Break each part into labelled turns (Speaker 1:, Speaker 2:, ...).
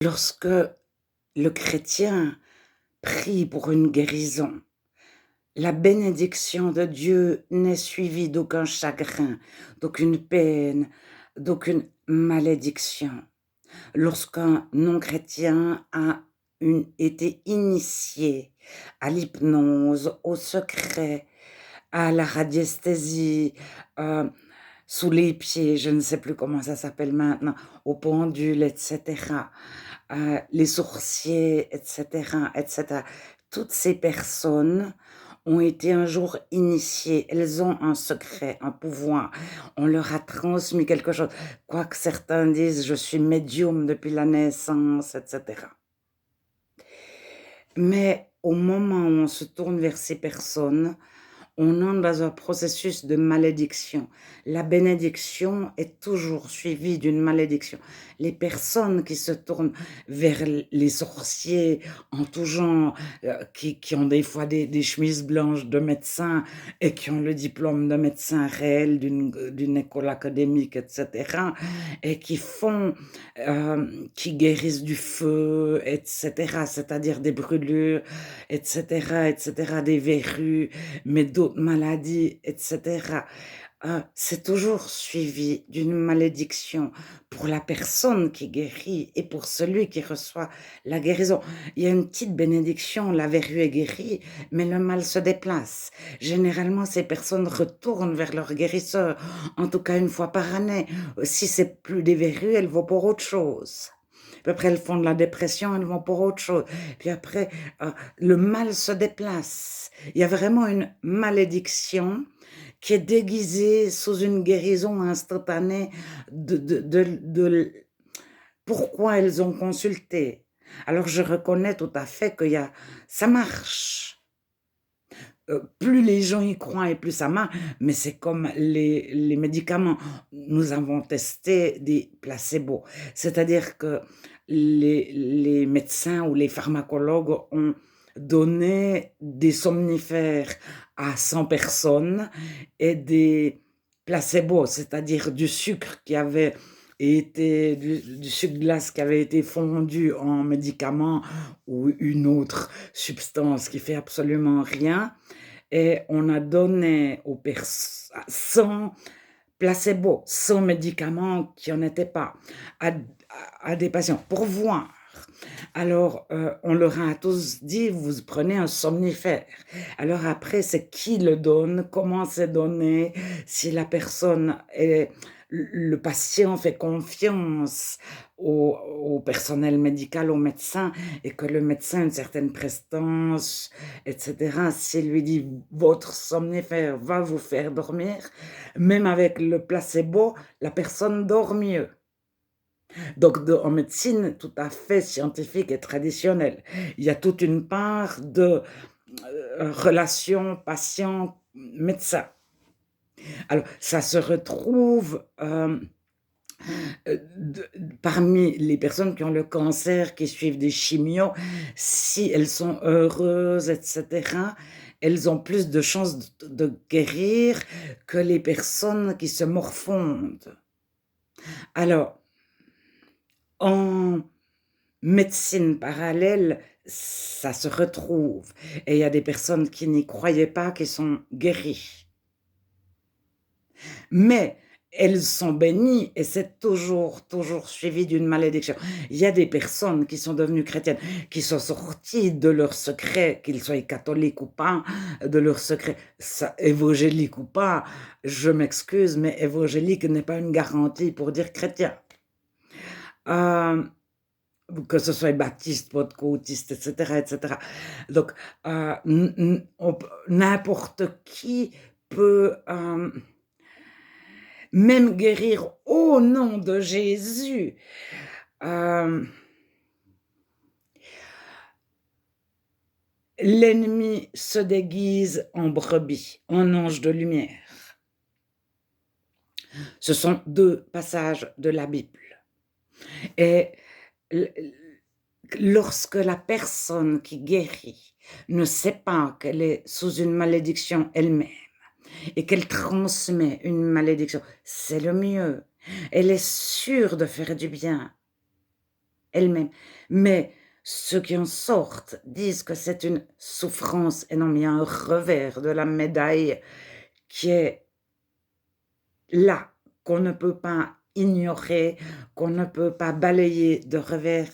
Speaker 1: Lorsque le chrétien prie pour une guérison, la bénédiction de Dieu n'est suivie d'aucun chagrin, d'aucune peine, d'aucune malédiction. Lorsqu'un non-chrétien a été initié à l'hypnose, au secret, à la radiesthésie, heu, sous les pieds, je ne sais plus comment ça s'appelle maintenant, aux pendules et cetera, les sourciers et cetera. Toutes ces personnes ont été un jour initiées, elles ont un secret, un pouvoir, on leur a transmis quelque chose. Quoique certains disent: «Je suis médium depuis la naissance» et cetera. Mais au moment où on se tourne vers ces personnes, on entre dans un processus de malédiction. La bénédiction est toujours suivie d'une malédiction. Les personnes qui se tournent vers les sorciers en tout genre, qui ont des fois des chemises blanches de médecins et qui ont le diplôme de médecin réel d'une école académique et cetera et qui guérissent du feu et cetera, c'est-à-dire des brûlures et cetera, des verrues, mais d'autres maladies et cetera. C'est toujours suivi d'une malédiction pour la personne qui guérit et pour celui qui reçoit la guérison. Il y a une petite bénédiction, la verrue est guérie, mais le mal se déplace. Généralement, ces personnes retournent vers leur guérisseur, en tout cas une fois par année. Si c'est plus des verrues, elles vont pour autre chose. Puis après, elles font de la dépression, elles vont pour autre chose. Puis après, le mal se déplace. Il y a vraiment une malédiction qui est déguisée sous une guérison instantanée de pourquoi elles ont consulté. Alors je reconnais tout à fait qu'il y a ça marche. Plus les gens y croient et plus ça marche, mais c'est comme les médicaments. Nous avons testé des placebos, c'est-à-dire que les médecins ou les pharmacologues ont donné des somnifères à 100 personnes et des placebos, c'est-à-dire du sucre qui avait été du sucre glace qui avait été fondu en médicament ou une autre substance qui fait absolument rien et on a donné aux personnes 100 placebos, 100 médicaments qui en étaient pas, à des patients pour voir. Alors, on leur a tous dit: «Vous prenez un somnifère». Alors après, c'est qui le donne, comment c'est donné, si la personne est le patient fait confiance au personnel médical, au médecin et que le médecin a une certaine prestance et cetera. S'il lui dit: «Votre somnifère va vous faire dormir», même avec le placebo, la personne dort mieux. Donc en médecine tout à fait scientifique et traditionnelle, il y a toute une part de, relation patient-médecin. Alors ça se retrouve, parmi les personnes qui ont le cancer, qui suivent des chimios, si elles sont heureuses et cetera, elles ont plus de chances de guérir que les personnes qui se morfondent. Alors, en médecine parallèle, ça se retrouve et il y a des personnes qui n'y croyaient pas, qui sont guéries. Mais elles sont bénies et c'est toujours, toujours suivi d'une malédiction. Il y a des personnes qui sont devenues chrétiennes, qui sont sorties de leur secret, qu'ils soient catholiques ou pas, de leur secret, ça évangélique ou pas, je m'excuse, mais évangélique n'est pas une garantie pour dire chrétien. Hem Que ce soit baptiste, pentecôtiste, et cetera. Donc, n n on p n'importe qui peut, même guérir au nom de Jésus. Hem, L'ennemi se déguise en brebis, en ange de lumière. Ce sont 2 passages de la Bible et l lorsque la personne qui guérit ne sait pas qu'elle est sous une malédiction elle-même et qu'elle transmet une malédiction, c'est le mieux. Elle est sûre de faire du bien. elle-même. Mais ceux qui en sortent disent que c'est une souffrance énorme. Il y a un revers de la médaille qui est là, qu'on ne peut pas ignorer, qu'on ne peut pas balayer de revers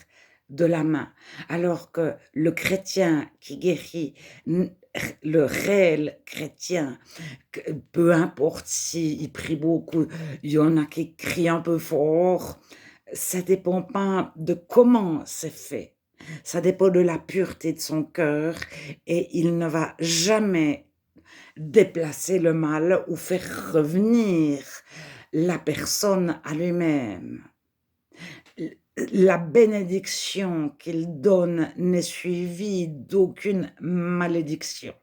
Speaker 1: de la main. Alors que le chrétien qui guérit, le réel chrétien, peu importe s'il prie beaucoup, il y en a qui crient un peu fort, ça dépend pas de comment c'est fait. Ça dépend de la pureté de son cœur et il ne va jamais déplacer le mal ou faire revenir la personne à lui-même. La bénédiction qu'il donne n'est suivie d'aucune malédiction.